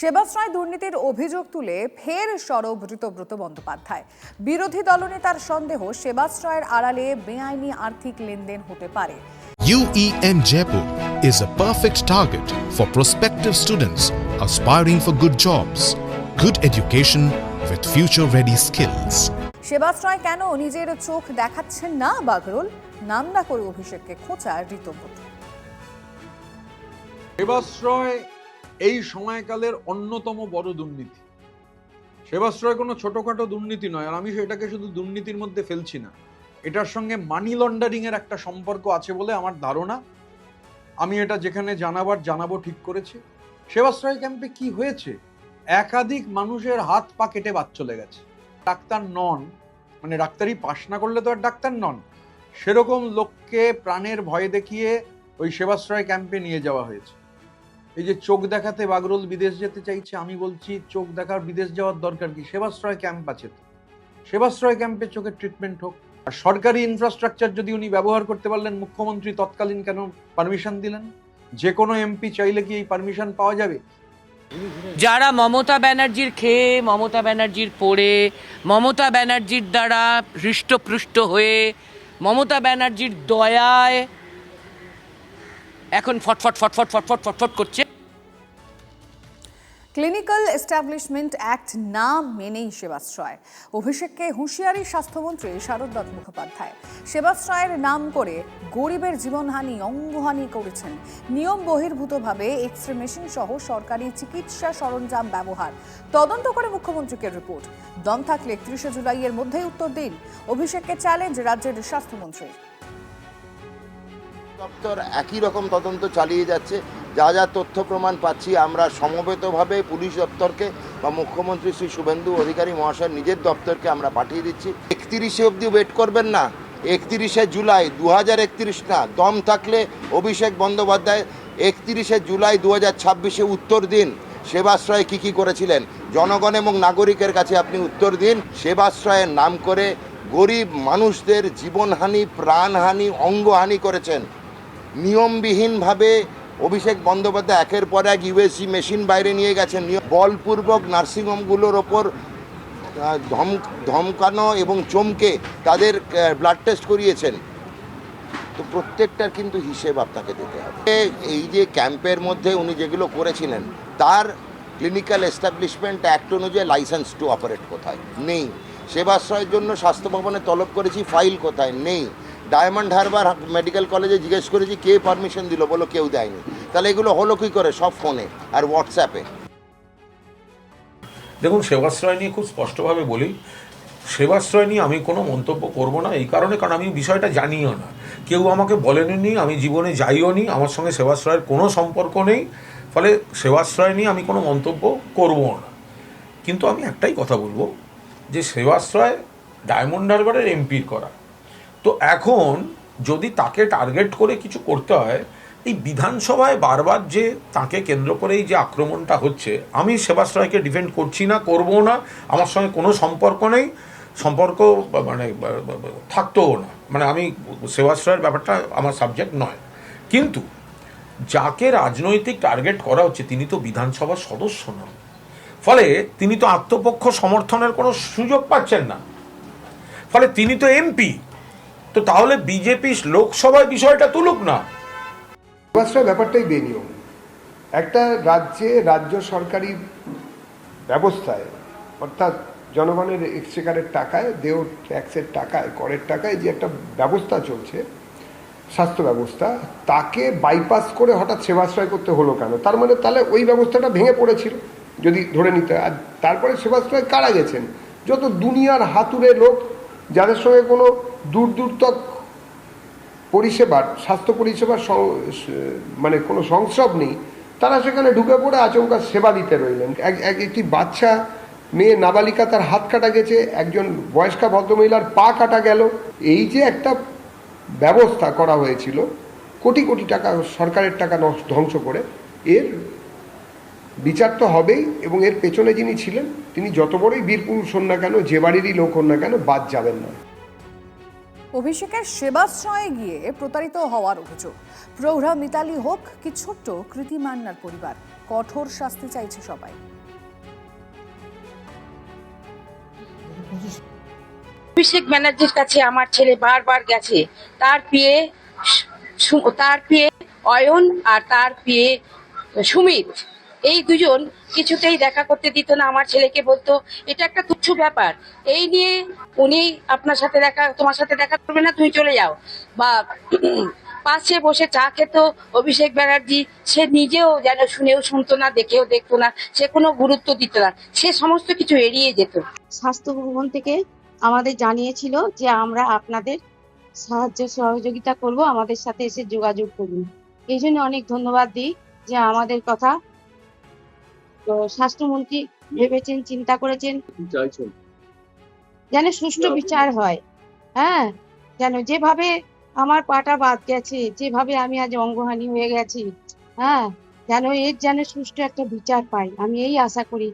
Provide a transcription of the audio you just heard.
সেবাশ্রয় দুর্নীতির অভিযোগ তুলে ফের সরব ঋতব্রত বন্দ্যোপাধ্যায়। বিরোধী দলনেতার সন্দেহ সেবাশ্রয়ের আড়ালে বেআইনি আর্থিক লেনদেন হতে পারে। UEM Jaipur is a perfect target for prospective students aspiring for good jobs, good education with future-ready skills. Sebashray কেন নিজের চোখ দেখাচ্ছেন না বাগরুল? নাম না করে অভিষেককে খোঁচা ঋতব্রত। সেবাশ্রয় এই সময়কালের অন্যতম বড় দুর্নীতি। সেবাশ্রয় কোনো ছোটখাটো দুর্নীতি নয়, আর আমি সেটাকে শুধু দুর্নীতির মধ্যে ফেলছি না, এটার সঙ্গে মানি লন্ডারিং এর একটা সম্পর্ক আছে বলে আমার ধারণা। আমি এটা যেখানে জানাবো ঠিক করেছি। সেবাশ্রয় ক্যাম্পে কি হয়েছে, একাধিক মানুষের হাত পা কেটে বাদ চলে গেছে। ডাক্তার নন, মানে ডাক্তারি পাশ না করলে তো আর ডাক্তার নন, সেরকম লোককে প্রাণের ভয় দেখিয়ে ওই সেবাশ্রয় ক্যাম্পে নিয়ে যাওয়া হয়েছে। এই যে চোখ দেখাতে বাগরুল বিদেশ যেতে চাইছে, আমি বলছি চোখ দেখার বিদেশ যাওয়ার দরকার কি? সেবাশ্রয় ক্যাম্প আছে তো, সেবাশ্রয় ক্যাম্পে চোখের ট্রিটমেন্ট হোক। আর সরকারি ইনফ্রাস্ট্রাকচার যদি উনি ব্যবহার করতে পারলেন, মুখ্যমন্ত্রী তৎকালীন কেন পারমিশন দিলেন? যে কোনো এমপি চাইলে কি এই পারমিশন পাওয়া যাবে? যারা মমতা ব্যানার্জির খেয়ে, মমতা ব্যানার্জির পড়ে, মমতা ব্যানার্জির দ্বারা হৃষ্টপুষ্ট হয়ে, মমতা ব্যানার্জির দয়ায় এখন ফটফট ফটফট ফটফট ফটফট করছে। ক্লিনিক্যাল এস্টাবলিশমেন্ট অ্যাক্ট না মেনেই সেবাশ্রয়। অভিষেককে হুঁশিয়ারি স্বাস্থ্যমন্ত্রী শারদত্ত মুখোপাধ্যায়। সেবাশ্রয়ের নাম করে গরিবের জীবনহানি, অঙ্গহানি করেছেন। নিয়ম বহির্ভূতভাবে এক্স রে মেশিন সহ সরকারি চিকিৎসা সরঞ্জাম ব্যবহার। তদন্ত করে মুখ্যমন্ত্রীকে রিপোর্ট। দম থাকলে 31শে জুলাইয়ের মধ্যেই উত্তর দিন। অভিষেককে চ্যালেঞ্জ রাজ্যের স্বাস্থ্যমন্ত্রী। দপ্তর একই রকম তদন্ত চালিয়ে যাচ্ছে। যা যা তথ্য প্রমাণ পাচ্ছি আমরা সমবেতভাবে পুলিশ দপ্তরকে বা মুখ্যমন্ত্রী শ্রী শুভেন্দু অধিকারী মহাশয় নিজের দপ্তরকে আমরা পাঠিয়ে দিচ্ছি। 31শে অবধি ওয়েট করবেন না, 31শে জুলাই 2031 না, দম থাকলে অভিষেক বন্দ্যোপাধ্যায় 31শে জুলাই 2026-এ উত্তর দিন সেবাশ্রয়ে কী করেছিলেন। জনগণ এবং নাগরিকের কাছে আপনি উত্তর দিন। সেবাশ্রয়ের নাম করে গরিব মানুষদের জীবনহানি, প্রাণহানি, অঙ্গহানি করেছেন। নিয়মবিহীনভাবে অভিষেক বন্দ্যোপাধ্যায় একের পর এক ইউএসজি মেশিন বাইরে নিয়ে গেছেন। বলপূর্বক নার্সিংহোমগুলোর ওপর ধমকানো এবং চমকে তাদের ব্লাড টেস্ট করিয়েছেন। তো প্রত্যেকটার কিন্তু হিসেব আপনাকে দিতে হবে। এই যে ক্যাম্পের মধ্যে উনি যেগুলো করেছিলেন তার ক্লিনিক্যাল এস্টাবলিশমেন্ট অ্যাক্ট অনুযায়ী লাইসেন্স টু অপারেট কোথায়? নেই। সেবাশ্রয়ের জন্য স্বাস্থ্য ভবনে তলব করেছি, ফাইল কোথায়? নেই। ডায়মন্ড হারবার মেডিকেল কলেজে জিজ্ঞেস করেছি কে পারমিশন দিল, বলো কেউ দেয়নি। তাহলে এগুলো হলো কী করে? সব ফোনে আর হোয়াটসঅ্যাপে। দেখুন, সেবাশ্রয় নিয়ে খুব স্পষ্টভাবে বলি, সেবাশ্রয় নিয়ে আমি কোনো মন্তব্য করব না, এই কারণে কারণ আমি বিষয়টা জানিও না, কেউ আমাকে বলেনি, আমি জীবনে যাইও নি, আমার সঙ্গে সেবাশ্রয়ের কোনো সম্পর্ক নেই, ফলে সেবাশ্রয় নিয়ে আমি কোনো মন্তব্য করব না। কিন্তু আমি একটাই কথা বলবো যে সেবাশ্রয় ডায়মন্ড হারবারের এমপির করা, তো এখন যদি তাকে টার্গেট করে কিছু করতে হয়, এই বিধানসভায় বারবার যে তাকে কেন্দ্র করেই যে আক্রমণটা হচ্ছে, আমি সেবাশ্রয়কে ডিফেন্ড করছি না, করবো না, আমার সঙ্গে কোনো সম্পর্ক নেই, সম্পর্ক মানে থাকতেও না, মানে আমি সেবাশ্রয়ের ব্যাপারটা আমার সাবজেক্ট নয়। কিন্তু যাকে রাজনৈতিক টার্গেট করা হচ্ছে তিনি তো বিধানসভার সদস্য নন, ফলে তিনি তো আত্মপক্ষ সমর্থনের কোনো সুযোগ পাচ্ছেন না, ফলে তিনি তো এমপি, তো তাহলে বিজেপি লোকসভায় বিষয়টা তুলুক না। সেবাশ্রয় ব্যাপারটাই বেনিয়ম। একটা রাজ্যে রাজ্য সরকারি ব্যবস্থায়, অর্থাৎ জনগণের এক্সচেকারের টাকায়, দেয় ট্যাক্সের টাকায়, করের টাকায় যে একটা ব্যবস্থা চলছে, স্বাস্থ্য ব্যবস্থা, তাকে বাইপাস করে হঠাৎ সেবাশ্রয় করতে হলো কেন? তার মানে তাহলে ওই ব্যবস্থাটা ভেঙে পড়েছিল যদি ধরে নিতে। আর তারপরে সেবাশ্রয় কারা গেছেন? যত দুনিয়ার হাতুড়ে লোক, যাদের সঙ্গে কোনো দূরতক পরিষেবার, স্বাস্থ্য পরিষেবার মানে কোনো সংস্রব নেই, তারা সেখানে ঢুকে পড়ে আচমকা সেবা দিতে রইলেন। একটি বাচ্চা মেয়ে নাবালিকা, তার হাত কাটা গেছে, একজন বয়স্কা ভদ্রমহিলার পা কাটা গেল। এই যে একটা ব্যবস্থা করা হয়েছিল কোটি কোটি টাকা সরকারের টাকা ধ্বংস করে, এর বিচার তো হবেই, এবং এর পেছনে যিনি ছিলেন তিনি যত বড়ই বীরপুরুষ হন না কেন, যে বাড়িরই লোক হন না কেন, বাদ যাবেন না। অভিষেকের সেবাশ্রয়ে গিয়ে প্রতারিত হওয়ার অভিযোগ। প্রৌঢ়া মিতালি হোক কি ছোট্ট কৃতি মান্নার পরিবার, কঠোর শাস্তি চাইছে সবাই। অভিষেক ব্যানার্জির কাছে আমার ছেলে বারবার গেছে, তার পিয়ে অয়ন আর তার পিয়ে সুমিত, এই দুজন কিছুতেই দেখা করতে দিত না আমার ছেলেকে, বলতো এটা একটা তুচ্ছ ব্যাপার, এই নিয়ে উনি তোমার সাথে দেখা করবে না, তুমি চলে যাও। বা পাশে বসে চা খেত অভিষেক ব্যানার্জি, সে নিজেও যেন শুনেও শুনতো না, দেখেও দেখতো না, সে কোনো গুরুত্ব দিত না, সে সমস্ত কিছু এড়িয়ে যেত। স্বাস্থ্য ভবন থেকে আমাদের জানিয়েছিল যে আমরা আপনাদের সাহায্য সহযোগিতা করব, আমাদের সাথে এসে যোগাযোগ করুন। এই জন্য অনেক ধন্যবাদ দিই যে আমাদের কথা স্বাস্থ্যমন্ত্রী ভেবেছেন, চিন্তা করেছেন, যেন সুষ্ঠু বিচার হয়। হ্যাঁ, যেন যেভাবে আমার পাটা বাদ গেছে, যেভাবে আমি আজ অঙ্গহানি হয়ে গেছি, হ্যাঁ, যেন সুষ্ঠু একটা বিচার পাই, আমি এই আশা করি।